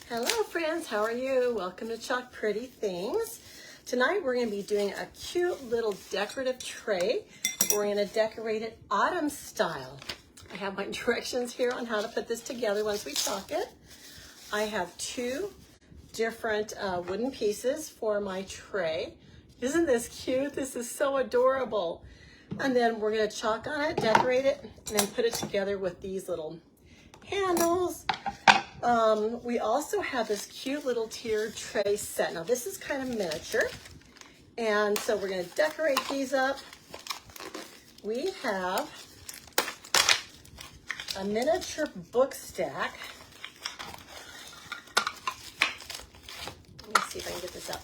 Hello friends, how are you? Welcome to Chalk Pretty Things. Tonight we're going to be doing a cute little decorative tray. We're going to decorate it autumn style. I have my directions here on how to put this together once we chalk it. I have two different wooden pieces for my tray. Isn't this cute? This is so adorable. And then we're going to chalk on it, decorate it, and then put it together with these little handles. We also have this cute little tiered tray set. Now this is kind of miniature, and so we're going to decorate these up. We have a miniature book stack. Let me see if I can get this up.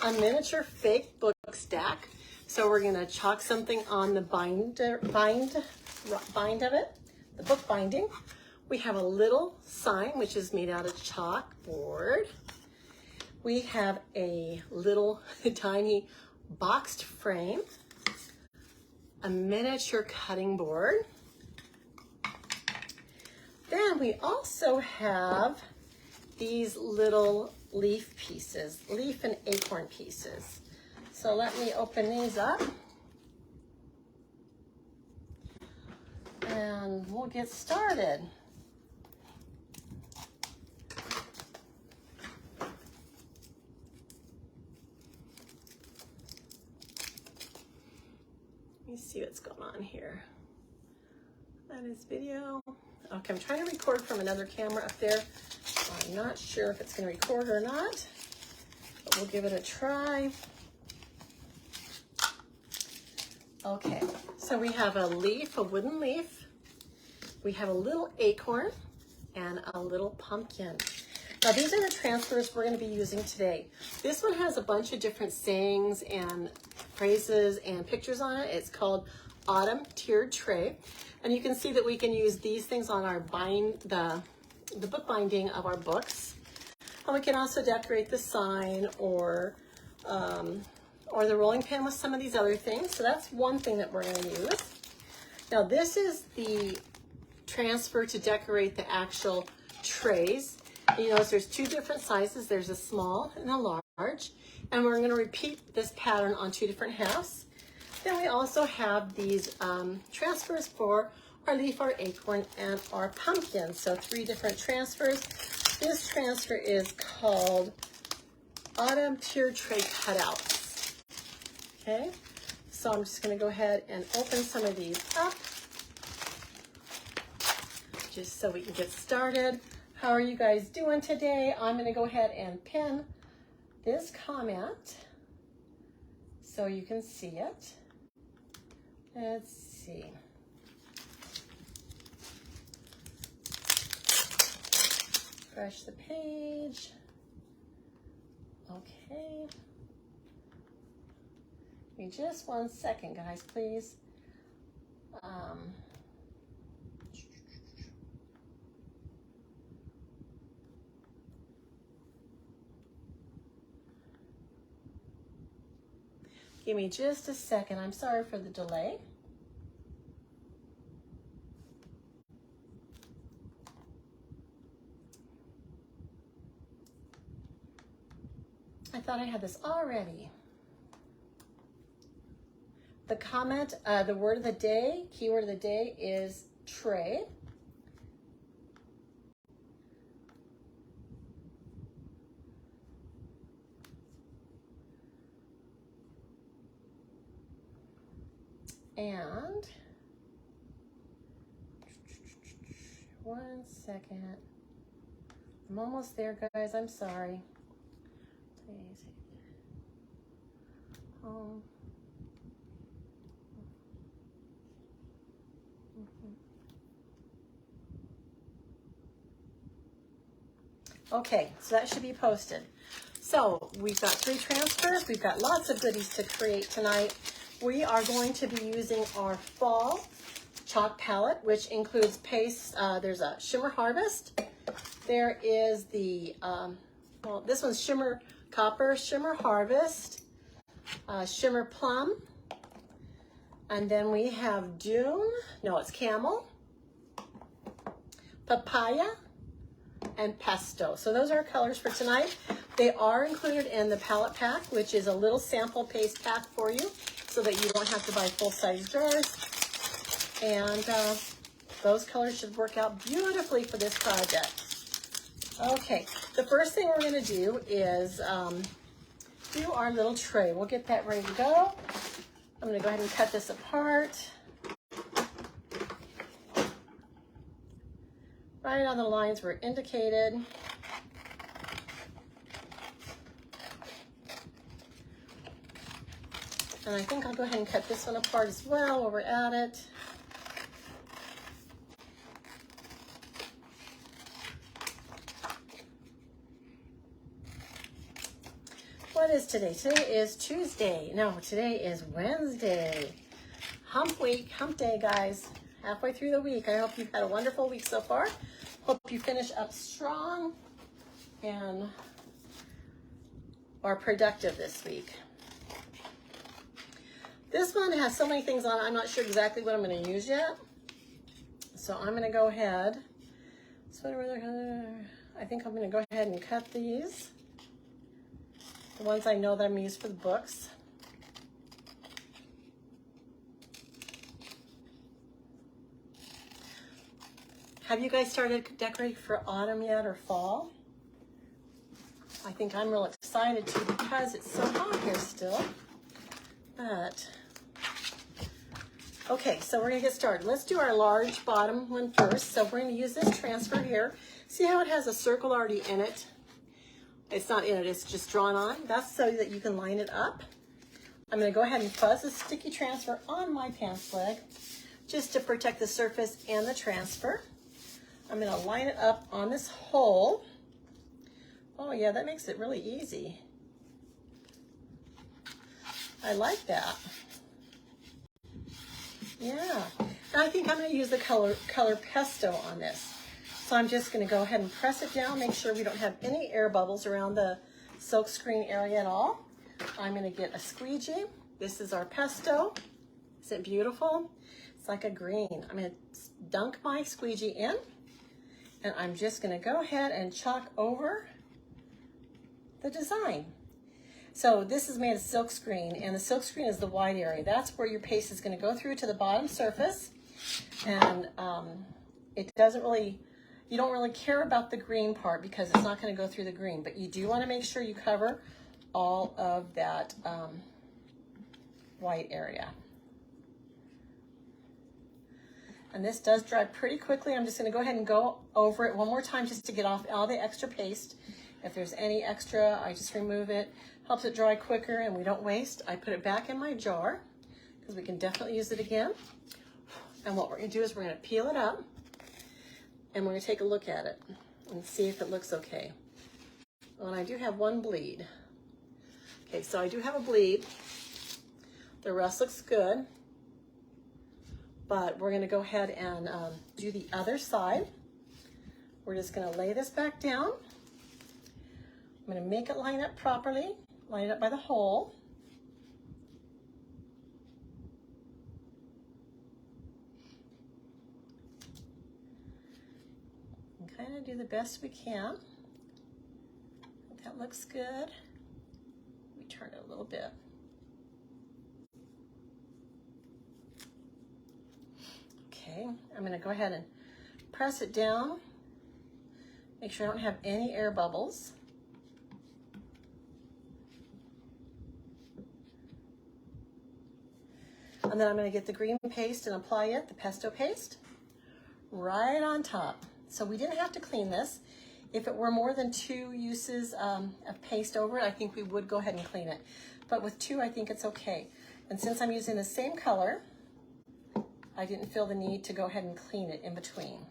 A miniature fake book stack. So we're going to chalk something on the bind of it, the book binding. We have a little sign, which is made out of chalkboard. We have a little tiny boxed frame, a miniature cutting board. Then we also have these little leaf pieces, leaf and acorn pieces. So let me open these up. And we'll get started. Let me see what's going on here. That is video. Okay, I'm trying to record from another camera up there. I'm not sure if it's going to record or not, but we'll give it a try. Okay, so we have a leaf, a wooden leaf. We have a little acorn and a little pumpkin. Now these are the transfers we're going to be using today. This one has a bunch of different sayings and phrases and pictures on it. It's called Autumn Tiered Tray. And you can see that we can use these things on our the book binding of our books. And we can also decorate the sign or the rolling pin with some of these other things. So that's one thing that we're going to use. Now this is the transfer to decorate the actual trays. You notice there's two different sizes. There's a small and a large. And we're going to repeat this pattern on two different halves. Then we also have these transfers for our leaf, our acorn, and our pumpkin. So three different transfers. This transfer is called Autumn Tiered Tray Cutouts. Okay, so I'm just going to go ahead and open some of these up just so we can get started. How are you guys doing today? I'm going to go ahead and pin this comment so you can see it. Let's see. Refresh the page. Okay. Give me just 1 second, guys, please. Give me just a second. I'm sorry for the delay. I thought I had this already. The comment, the word of the day, keyword of the day is tray. And 1 second. I'm almost there, guys. I'm sorry. Please. Home. Okay, so that should be posted. So we've got 3 transfers. We've got lots of goodies to create tonight. We are going to be using our fall chalk palette, which includes paste. There's a Shimmer Harvest. There is the, well, this one's Shimmer Copper, Shimmer Harvest, Shimmer Plum, and then we have Dune, no, it's Camel, Papaya, and Pesto. So those are our colors for tonight. They are included in the palette pack, which is a little sample paste pack for you so that you don't have to buy full-size jars. And those colors should work out beautifully for this project. Okay, the first thing we're going to do is do our little tray. We'll get that ready to go. I'm going to go ahead and cut this apart. Right on the lines were indicated. And I think I'll go ahead and cut this one apart as well while we're at it. What is today? Today is Tuesday. No, today is Wednesday. Hump week, hump day, guys. Halfway through the week. I hope you've had a wonderful week so far. Hope you finish up strong and are productive this week. This one has so many things on it, I'm not sure exactly what I'm going to use yet. So I'm going to go ahead. I think I'm going to go ahead and cut these. The ones I know that I'm going to use for the books. Have you guys started decorating for autumn yet or fall? I think I'm real excited to because it's so hot here still. But, okay, so we're gonna get started. Let's do our large bottom one first. So we're gonna use this transfer here. See how it has a circle already in it? It's not in it, it's just drawn on. That's so that you can line it up. I'm gonna go ahead and fuzz the sticky transfer on my pants leg just to protect the surface and the transfer. I'm gonna line it up on this hole. Oh yeah, that makes it really easy. I like that. Yeah, I think I'm gonna use the color Pesto on this. So I'm just gonna go ahead and press it down, make sure we don't have any air bubbles around the silk screen area at all. I'm gonna get a squeegee. This is our Pesto. Is it beautiful? It's like a green. I'm gonna dunk my squeegee in, and I'm just gonna go ahead and chalk over the design. So this is made of silk screen, and the silk screen is the wide area. That's where your paste is gonna go through to the bottom surface. And it doesn't really, you don't really care about the green part because it's not gonna go through the green, but you do wanna make sure you cover all of that white area. And this does dry pretty quickly. I'm just gonna go ahead and go over it one more time just to get off all the extra paste. If there's any extra, I just remove it. Helps it dry quicker and we don't waste. I put it back in my jar because we can definitely use it again. And what we're gonna do is we're gonna peel it up and we're gonna take a look at it and see if it looks okay. Well, and I do have one bleed. Okay, so I do have a bleed. The rest looks good. But we're gonna go ahead and do the other side. We're just gonna lay this back down. I'm gonna make it line up properly, line it up by the hole. And kind of do the best we can. That looks good. We turn it a little bit. Okay, I'm gonna go ahead and press it down. Make sure I don't have any air bubbles. And then I'm gonna get the green paste and apply it, the Pesto paste, right on top. So we didn't have to clean this. If it were more than 2 uses of paste over it, I think we would go ahead and clean it. But with 2, I think it's okay. And since I'm using the same color, I didn't feel the need to go ahead and clean it in between.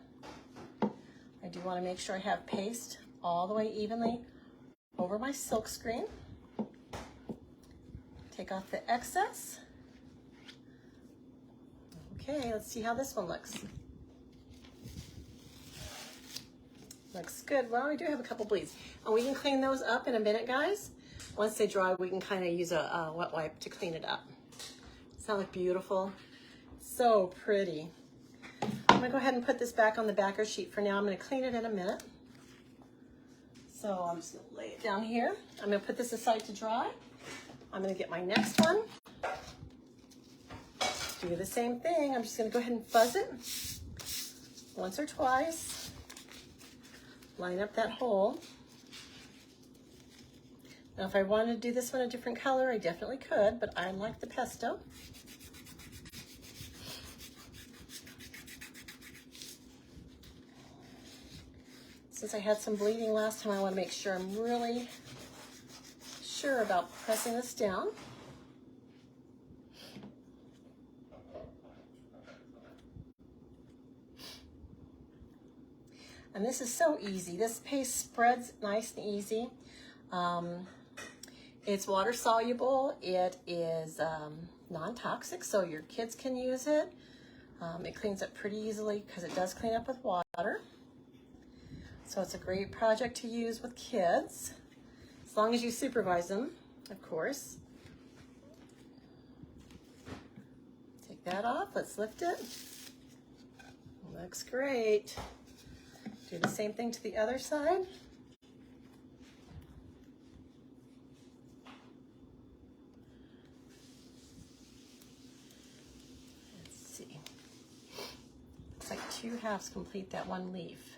I do want to make sure I have paste all the way evenly over my silk screen. Take off the excess. Okay, let's see how this one looks. Looks good. Well, we do have a couple bleeds. And we can clean those up in a minute, guys. Once they dry, we can kind of use a wet wipe to clean it up. Does that look beautiful? So pretty. I'm gonna go ahead and put this back on the backer sheet for now. I'm gonna clean it in a minute. So I'm just gonna lay it down here. I'm gonna put this aside to dry. I'm gonna get my next one. Do the same thing. I'm just gonna go ahead and fuzz it once or twice. Line up that hole. Now if I wanted to do this one a different color, I definitely could, but I like the pesto. Since I had some bleeding last time, I want to make sure I'm really sure about pressing this down. And this is so easy. This paste spreads nice and easy. It's water soluble. It is non-toxic, so your kids can use it. It cleans up pretty easily because it does clean up with water. So it's a great project to use with kids, as long as you supervise them, of course. Take that off. Let's lift it. Looks great. Do the same thing to the other side. Let's see. Looks like 2 halves complete that one leaf.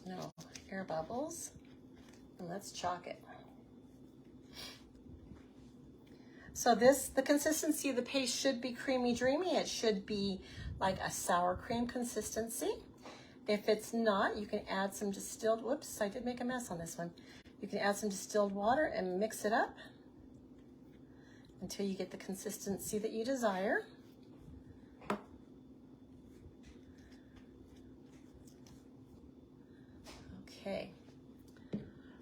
No air bubbles, and let's chalk it. So the consistency of the paste should be creamy dreamy. It should be like a sour cream consistency. If it's not, you can add some distilled, whoops, I did make a mess on this one. You can add some distilled water and mix it up until you get the consistency that you desire. Okay,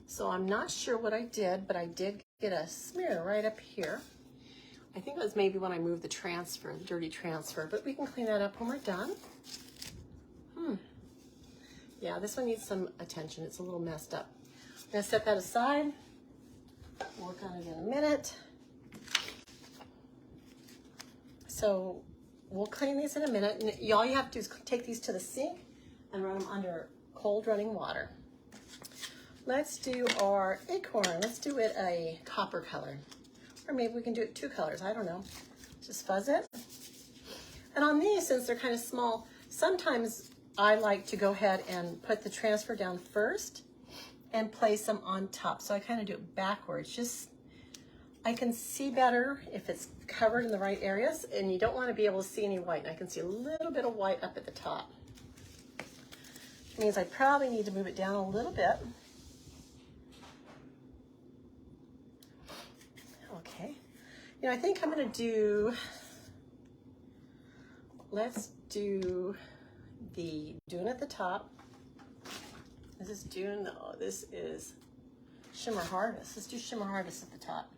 so I'm not sure what I did, but I did get a smear right up here. I think it was maybe when I moved the transfer, the dirty transfer, but we can clean that up when we're done. Yeah, this one needs some attention. It's a little messed up. I'm gonna set that aside. Work on it in a minute. So we'll clean these in a minute, and all you have to do is take these to the sink and run them under cold running water. Let's do our acorn. Let's do it a copper color. Or maybe we can do it 2 colors, I don't know. Just fuzz it. And on these, since they're kind of small, sometimes I like to go ahead and put the transfer down first and place them on top. So I kind of do it backwards. Just, I can see better if it's covered in the right areas, and you don't want to be able to see any white. And I can see a little bit of white up at the top. Which means I probably need to move it down a little bit. Okay, you know, I think I'm gonna do, let's do the dune at the top. Is this dune? No, this is Shimmer Harvest. Let's do Shimmer Harvest at the top.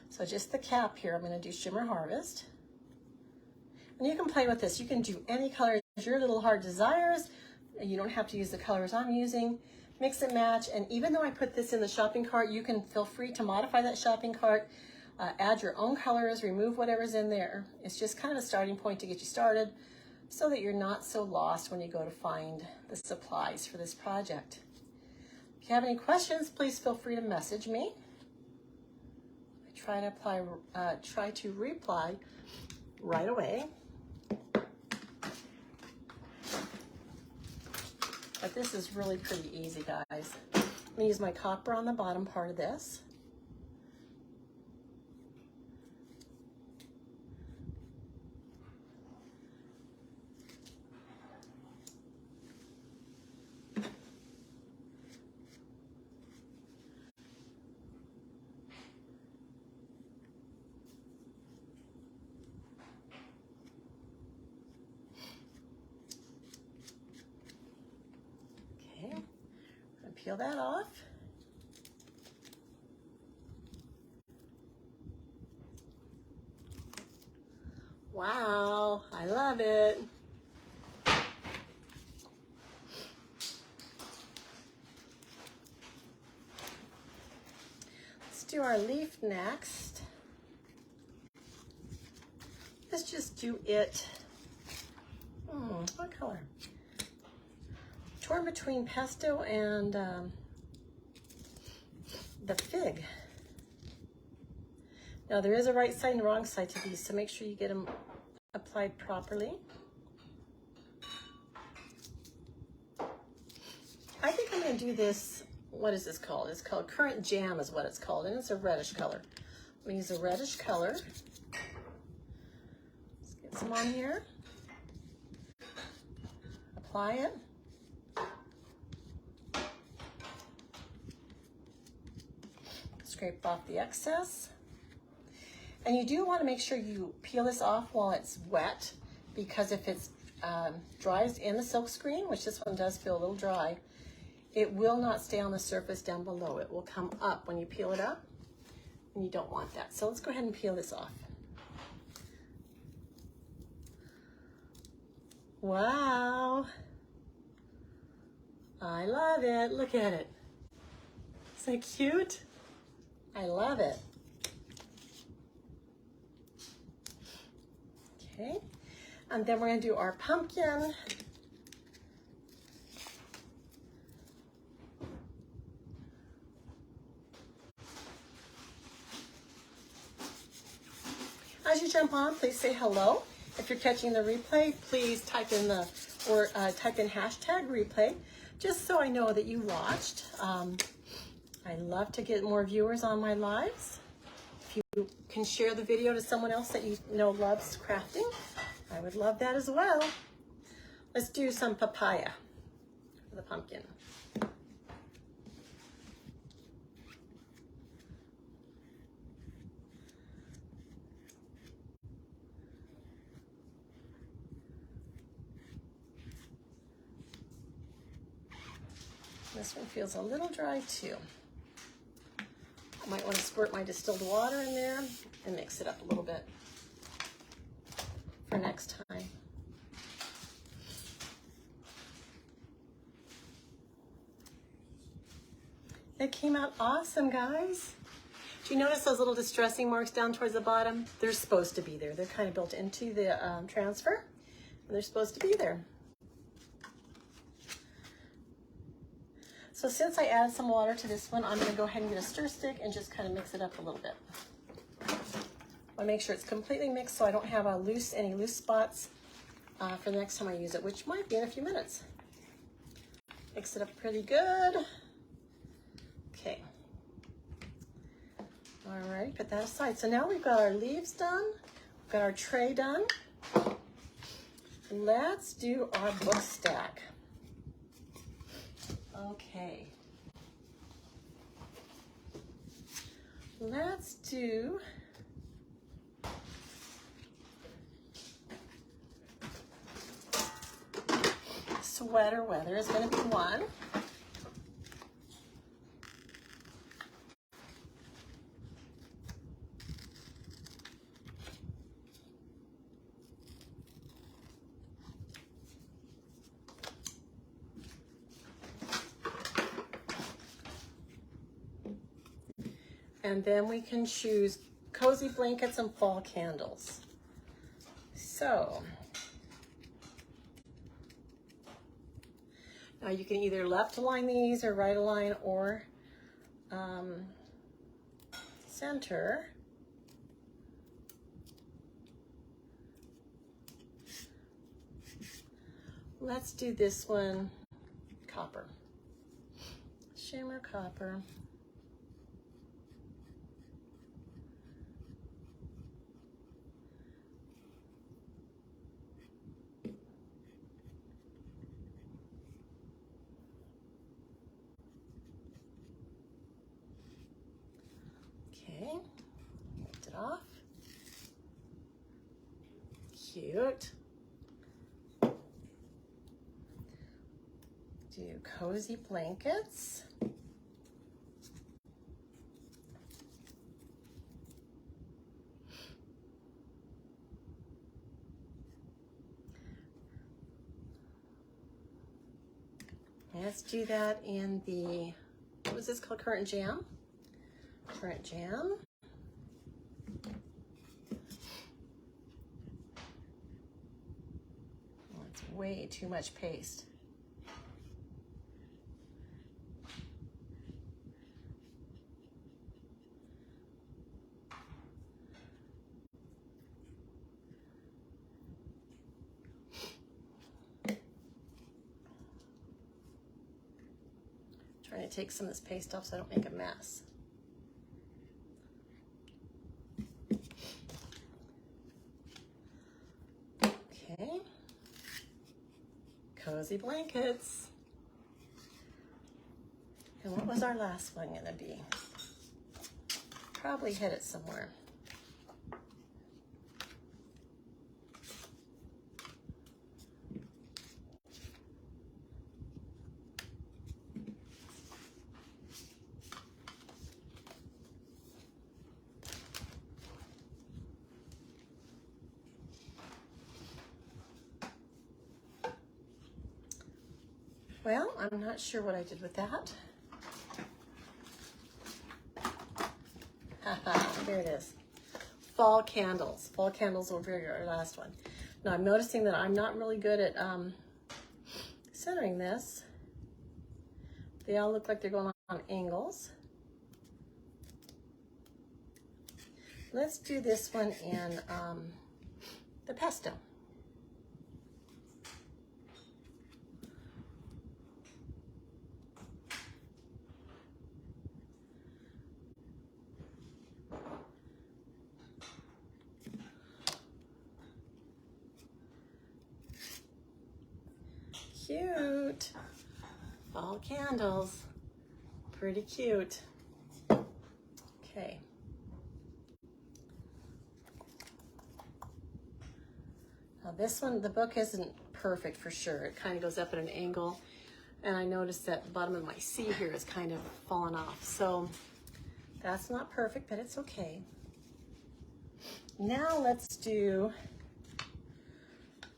So just the cap here, I'm gonna do Shimmer Harvest. And you can play with this. You can do any colors your little heart desires. You don't have to use the colors I'm using. Mix and match, and even though I put this in the shopping cart, you can feel free to modify that shopping cart, add your own colors, remove whatever's in there. It's just kind of a starting point to get you started so that you're not so lost when you go to find the supplies for this project. If you have any questions, please feel free to message me. I try to reply right away. But this is really pretty easy, guys. I'm gonna use my copper on the bottom part of this. Peel that off. Wow, I love it. Let's do our leaf next. Let's just do it. What color? Torn between pesto and the fig. Now there is a right side and a wrong side to these, so make sure you get them applied properly. I think I'm going to do this, what is this called? It's called Currant Jam is what it's called, and it's a reddish color. I'm going to use a reddish color. Let's get some on here. Apply it. Scrape off the excess. And you do want to make sure you peel this off while it's wet, because if it dries in the silk screen, which this one does feel a little dry, it will not stay on the surface down below. It will come up when you peel it up, and you don't want that. So let's go ahead and peel this off. Wow. I love it. Look at it. Isn't that cute? I love it. Okay, and then we're going to do our pumpkin. As you jump on, please say hello. If you're catching the replay, please type in type in hashtag replay, just so I know that you watched. I love to get more viewers on my lives. If you can share the video to someone else that you know loves crafting, I would love that as well. Let's do some papaya for the pumpkin. This one feels a little dry too. I might want to squirt my distilled water in there and mix it up a little bit for next time. It came out awesome, guys. Do you notice those little distressing marks down towards the bottom? They're supposed to be there. They're kind of built into the transfer, and they're supposed to be there. So since I added some water to this one, I'm going to go ahead and get a stir stick and just kind of mix it up a little bit. I want to make sure it's completely mixed so I don't have any loose spots for the next time I use it, which might be in a few minutes. Mix it up pretty good. Okay. All right, put that aside. So now we've got our leaves done. We've got our tray done. Let's do our book stack. Okay. Let's do sweater weather is going to be one. And then we can choose cozy blankets and fall candles. So now you can either left align these or right align or center. Let's do this one copper. Shimmer copper. Okay, lift it off. Cute. Do cozy blankets. Let's do that in the, what was this called? Currant Jam. Currant Jam. Oh, it's way too much paste. Trying to take some of this paste off so I don't make a mess. Okay. Cozy blankets. And what was our last one gonna be? Probably hid it somewhere. Well, I'm not sure what I did with that. Haha, there it is. Fall candles. Fall candles over here, our last one. Now I'm noticing that I'm not really good at centering this. They all look like they're going on angles. Let's do this one in the pesto. Cute. Fall candles. Pretty cute. Okay. Now this one, the book isn't perfect for sure. It kind of goes up at an angle. And I noticed that the bottom of my C here is kind of fallen off. So that's not perfect, but it's okay. Now let's do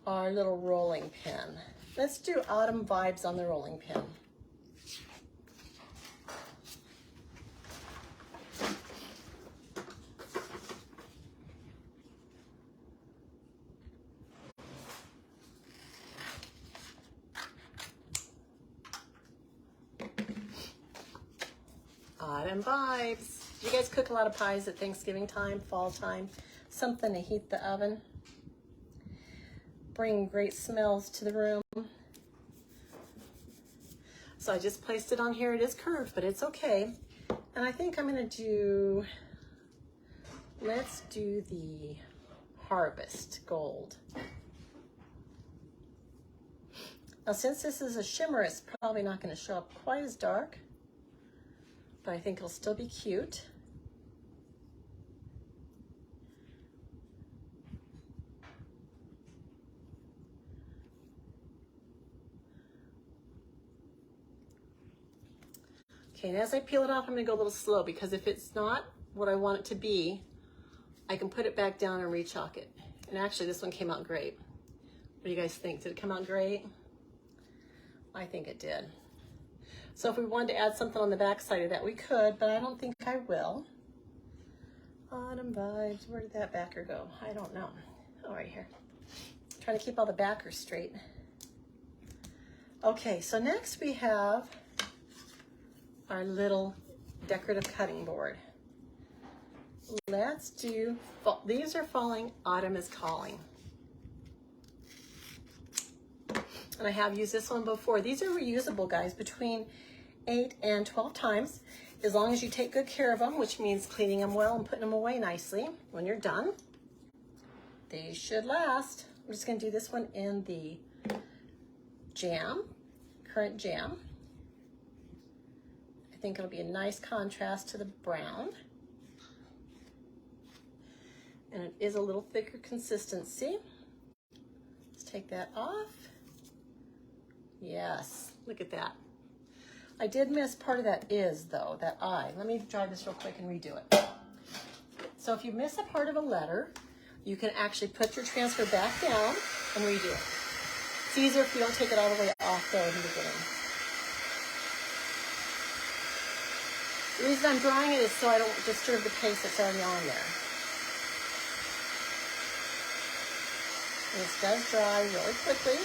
our little rolling pin. Let's do Autumn Vibes on the rolling pin. Autumn Vibes. Do you guys cook a lot of pies at Thanksgiving time, fall time? Something to heat the oven. Bring great smells to the room. So I just placed it on here. It is curved, but it's okay. And I think I'm gonna do, let's do the Harvest Gold. Now since this is a shimmer, it's probably not gonna show up quite as dark, but I think it'll still be cute. Okay, and as I peel it off, I'm gonna go a little slow because if it's not what I want it to be, I can put it back down and re-chalk it. And actually this one came out great. What do you guys think? Did it come out great? I think it did. So if we wanted to add something on the back side of that, we could, but I don't think I will. Autumn Vibes, where did that backer go? I don't know. Oh, right here. Trying to keep all the backers straight. Okay, so next we have our little decorative cutting board. Let's do, these are falling, Autumn is Calling. And I have used this one before. These are reusable, guys, between 8 and 12 times, as long as you take good care of them, which means cleaning them well and putting them away nicely. When you're done, they should last. I'm just gonna do this one in the jam, Currant Jam. I think it'll be a nice contrast to the brown. And it is a little thicker consistency. Let's take that off. Yes, look at that. I did miss part of that is though, that I. Let me dry this real quick and redo it. So if you miss a part of a letter, you can actually put your transfer back down and redo it. It's easier if you don't take it all the way off though in the beginning. The reason I'm drying it is so I don't disturb the paste that's already on there. And this does dry really quickly.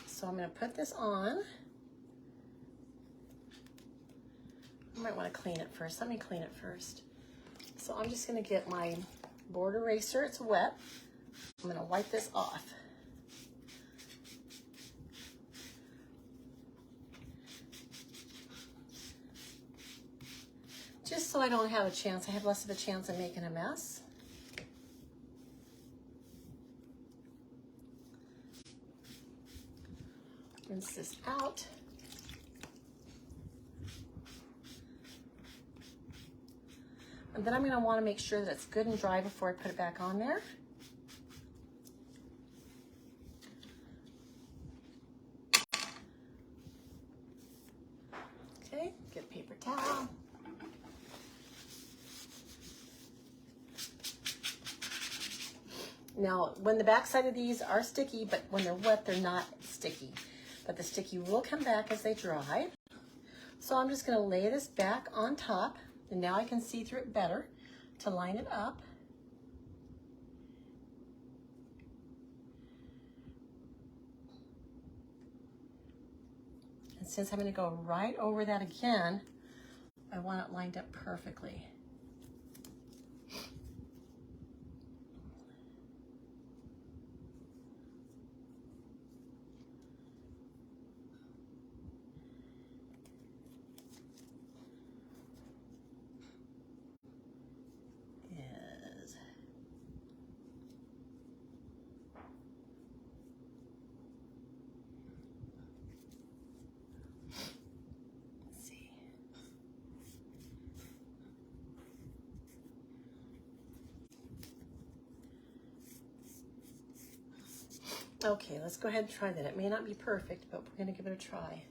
So I'm going to put this on. I might want to clean it first. Let me clean it first. So I'm just going to get my board eraser. It's wet. I'm going to wipe this off. Just so I don't have a chance. I have less of a chance of making a mess. Rinse this out. And then I'm going to want to make sure that it's good and dry before I put it back on there. Okay, get a paper towel. Now, when the back side of these are sticky, but when they're wet, they're not sticky. But the sticky will come back as they dry. So I'm just going to lay this back on top, and now I can see through it better to line it up. And since I'm going to go right over that again, I want it lined up perfectly. Okay, let's go ahead and try that. It may not be perfect, but we're going to give it a try.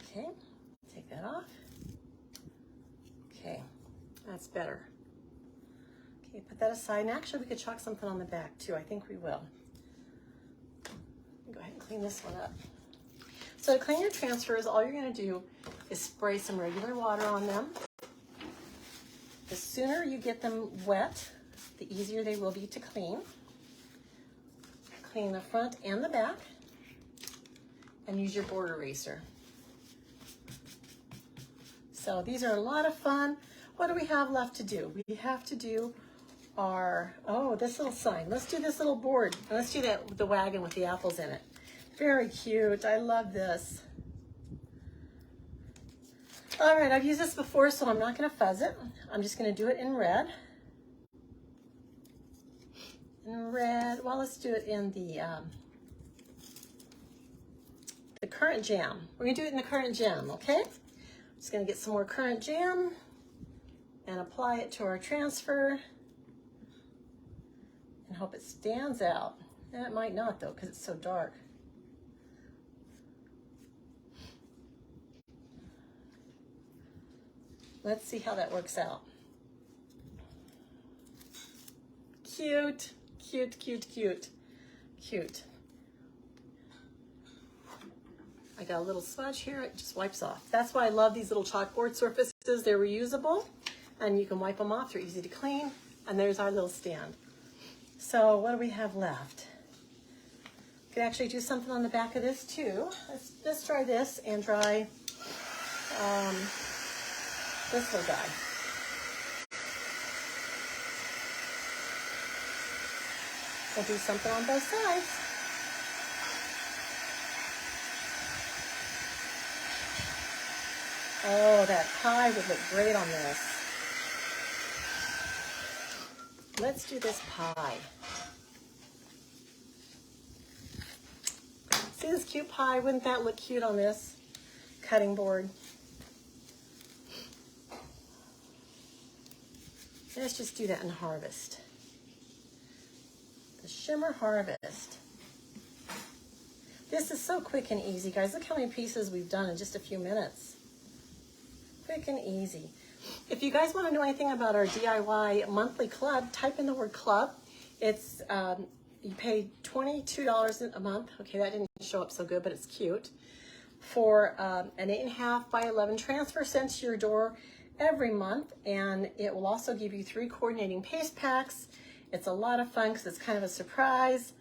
Okay, take that off. Okay, that's better. Okay, put that aside. And actually, we could chalk something on the back too. I think we will. Go ahead and clean this one up. So to clean your transfers, all you're going to do is spray some regular water on them. The sooner you get them wet, the easier they will be to clean. Clean the front and the back, and use your board eraser. So these are a lot of fun. What do we have left to do? We have to do our, oh, this little sign. Let's do this little board. Let's do that, the wagon with the apples in it. Very cute. I love this. All right, I've used this before, so I'm not going to fuzz it. I'm just going to do it in red. In red. Well, let's do it in the currant jam. We're going to do it in the currant jam, okay? Just going to get some more currant jam and apply it to our transfer and hope it stands out. And it might not, though, because it's so dark. Let's see how that works out. Cute, cute, cute, cute, cute. I got a little smudge here, it just wipes off. That's why I love these little chalkboard surfaces. They're reusable and you can wipe them off. They're easy to clean. And there's our little stand. So what do we have left? We could actually do something on the back of this too. Let's try this and try this little guy. We'll do something on both sides. Oh, that pie would look great on this. Let's do this pie. See this cute pie? Wouldn't that look cute on this cutting board? Let's just do that in Harvest. The Shimmer Harvest. This is so quick and easy, guys. Look how many pieces we've done in just a few minutes. Quick and easy. If you guys want to know anything about our DIY monthly club, type in the word club. It's, you pay $22 a month. Okay, that didn't show up so good, but it's cute. For an 8.5 by 11 transfer sent to your door every month, and it will also give you 3 coordinating paste packs. It's a lot of fun because it's kind of a surprise.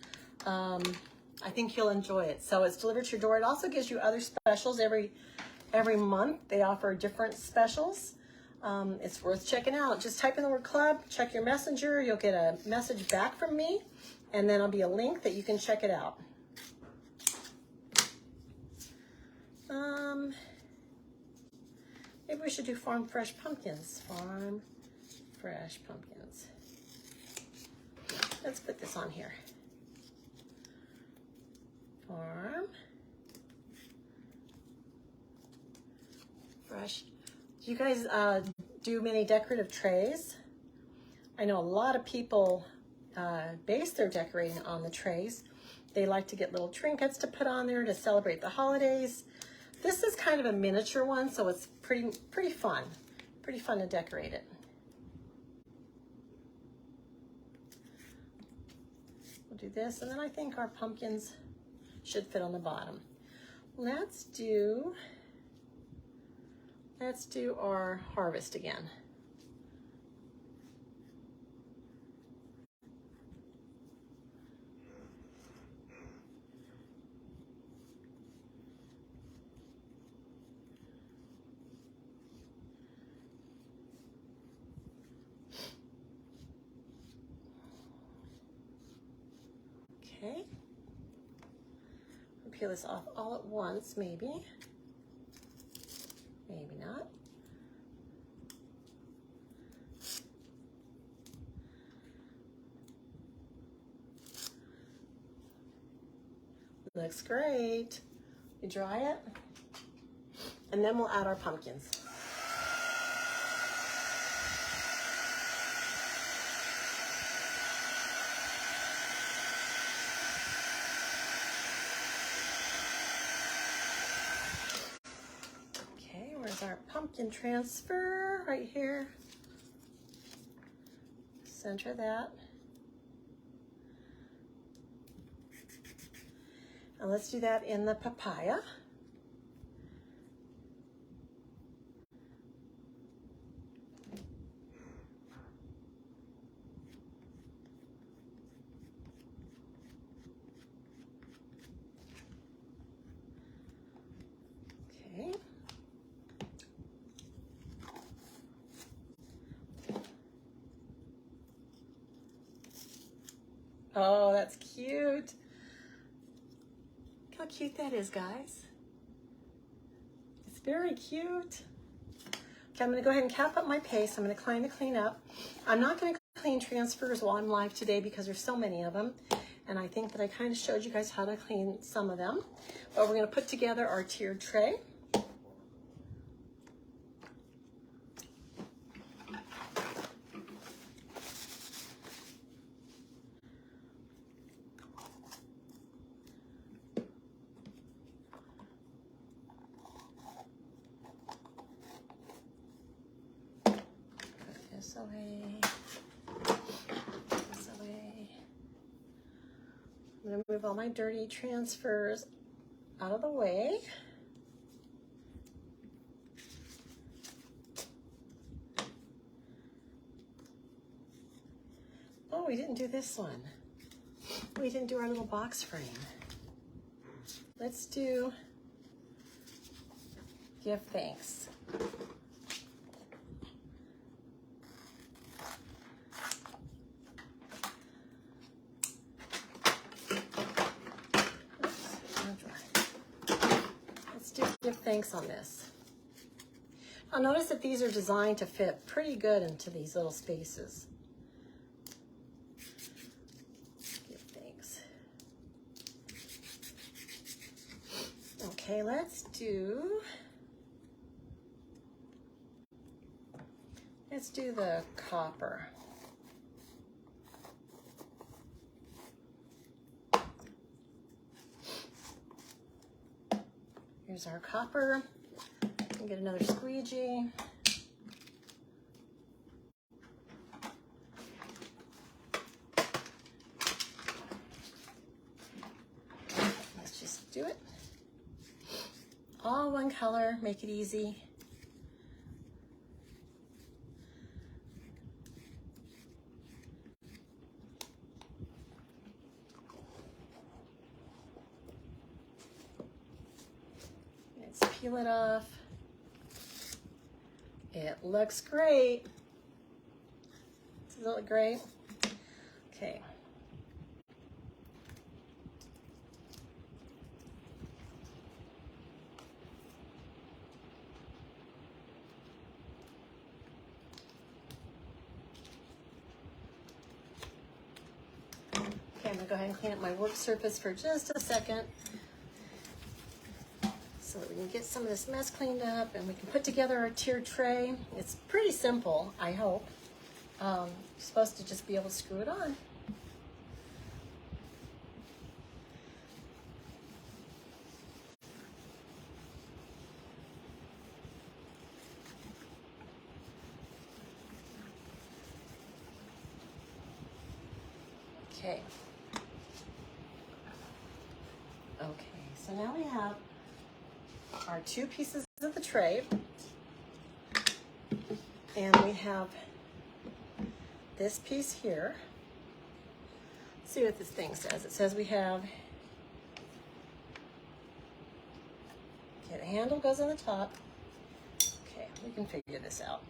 I think you'll enjoy it. So it's delivered to your door. It also gives you other specials every month. They offer different specials. It's worth checking out. Just type in the word club, check your messenger. You'll get a message back from me, and then there'll be a link that you can check it out. Maybe we should do farm fresh pumpkins. Farm fresh pumpkins. Let's put this on here. Farm fresh. Do you guys do many decorative trays? I know a lot of people base their decorating on the trays. They like to get little trinkets to put on there to celebrate the holidays. This is kind of a miniature one, so it's pretty fun. Pretty fun to decorate it. We'll do this, and then I think our pumpkins should fit on the bottom. Let's do our harvest again. Okay. I'll peel this off all at once, maybe. Maybe not. Looks great. You dry it, and then we'll add our pumpkins. Okay, where's our pumpkin transfer? Right here. Center that. And let's do that in the papaya. Okay. Oh, that's cute. Look how cute that is, guys. It's very cute. Okay, I'm going to go ahead and cap up my paste. I'm going to clean up. I'm not going to clean transfers while I'm live today because there's so many of them. And I think that I kind of showed you guys how to clean some of them. But we're going to put together our tiered tray. This away. This away. I'm going to move all my dirty transfers out of the way. Oh, we didn't do this one. We didn't do our little box frame. Let's do give thanks. Give thanks on this. I'll notice that these are designed to fit pretty good into these little spaces. Give thanks. Okay, let's do the copper. Here's our copper. Get another squeegee. Let's just do it. All one color, make it easy. Let's peel it off. It looks great. Does it look great? Okay. Okay, I'm gonna go ahead and clean up my work surface for just a second so that we can get some of this mess cleaned up and we can put together our tiered tray. It's pretty simple, I hope. You're supposed to just be able to screw it on. Okay. Okay, so now we have our two pieces of the tray, and we have this piece here. Let's see what this thing says. It says we have, okay, the handle goes on the top. Okay, we can figure this out.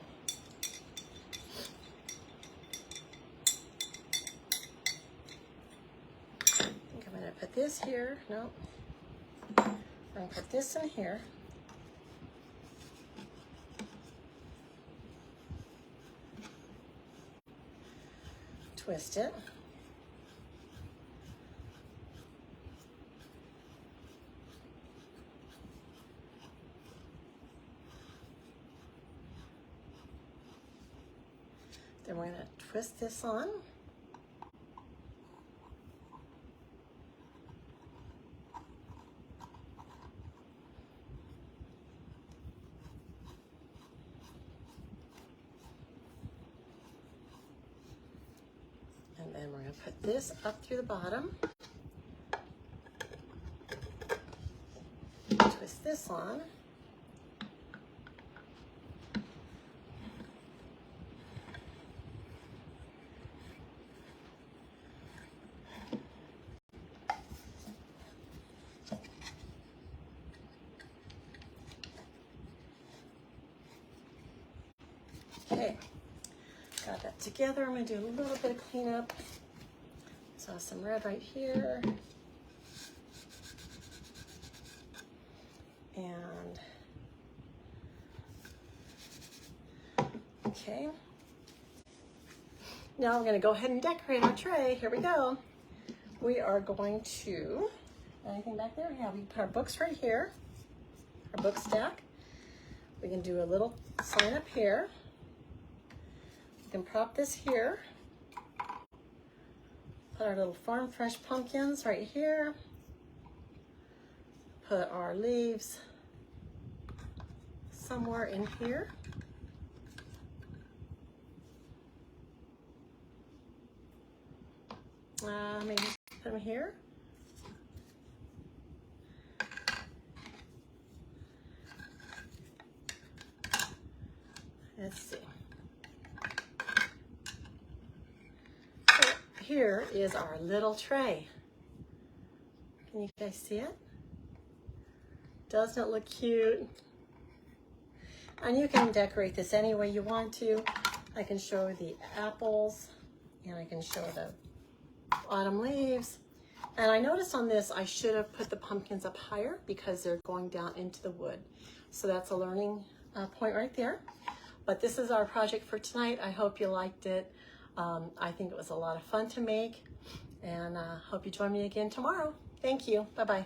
I think I'm gonna put this here. No, I'm gonna put this in here. Twist it. Then we're going to twist this on. And then we're going to put this up through the bottom. Twist this on. Okay, got that together. I'm going to do a little bit of cleanup. Saw some red right here. And, okay. Now we're going to go ahead and decorate our tray. Here we go. We are going to, anything back there? Yeah, we put our books right here, our book stack. We can do a little sign up here. We can prop this here. Put our little Farm Fresh pumpkins right here. Put our leaves somewhere in here. Maybe put them here. Let's see. So here is our little tray. Can you guys see it? Doesn't it look cute? And you can decorate this any way you want to. I can show the apples, and I can show the autumn leaves. And I noticed on this, I should have put the pumpkins up higher because they're going down into the wood. So that's a learning point right there. But this is our project for tonight. I hope you liked it. I think it was a lot of fun to make, and hope you join me again tomorrow. Thank you. Bye-bye.